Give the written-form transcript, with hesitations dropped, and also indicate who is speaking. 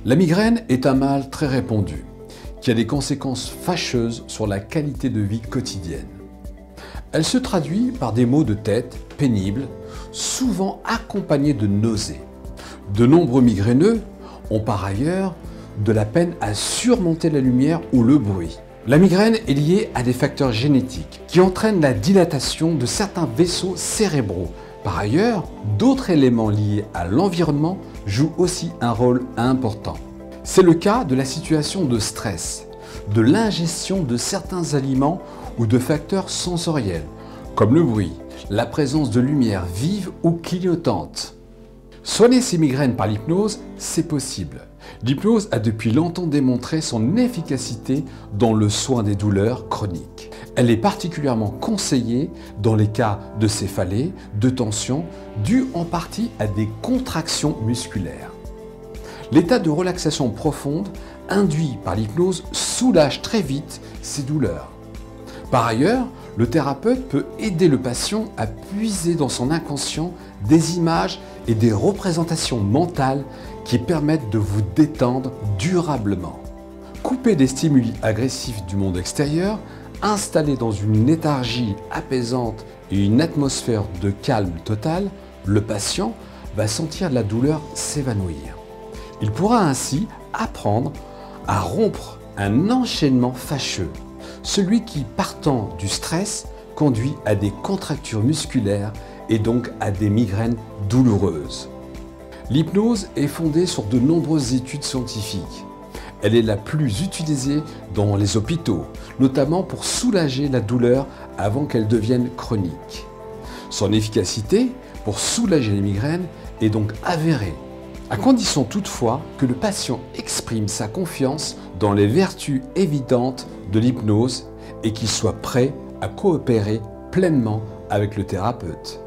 Speaker 1: La migraine est un mal très répandu, qui a des conséquences fâcheuses sur la qualité de vie quotidienne. Elle se traduit par des maux de tête pénibles, souvent accompagnés de nausées. De nombreux migraineux ont par ailleurs de la peine à surmonter la lumière ou le bruit. La migraine est liée à des facteurs génétiques qui entraînent la dilatation de certains vaisseaux cérébraux. Par ailleurs, d'autres éléments liés à l'environnement jouent aussi un rôle important. C'est le cas de la situation de stress, de l'ingestion de certains aliments ou de facteurs sensoriels, comme le bruit, la présence de lumière vive ou clignotante. Soigner ces migraines par l'hypnose, c'est possible. L'hypnose a depuis longtemps démontré son efficacité dans le soin des douleurs chroniques. Elle est particulièrement conseillée dans les cas de céphalée, de tension, dues en partie à des contractions musculaires. L'état de relaxation profonde induit par l'hypnose soulage très vite ces douleurs. Par ailleurs, le thérapeute peut aider le patient à puiser dans son inconscient des images et des représentations mentales qui permettent de vous détendre durablement. Coupé des stimuli agressifs du monde extérieur, installé dans une léthargie apaisante et une atmosphère de calme total, le patient va sentir la douleur s'évanouir. Il pourra ainsi apprendre à rompre un enchaînement fâcheux, celui qui, partant du stress, conduit à des contractures musculaires et donc à des migraines douloureuses. L'hypnose est fondée sur de nombreuses études scientifiques. Elle est la plus utilisée dans les hôpitaux, notamment pour soulager la douleur avant qu'elle devienne chronique. Son efficacité pour soulager les migraines est donc avérée, à condition toutefois que le patient exprime sa confiance dans les vertus évidentes de l'hypnose et qu'il soit prêt à coopérer pleinement avec le thérapeute.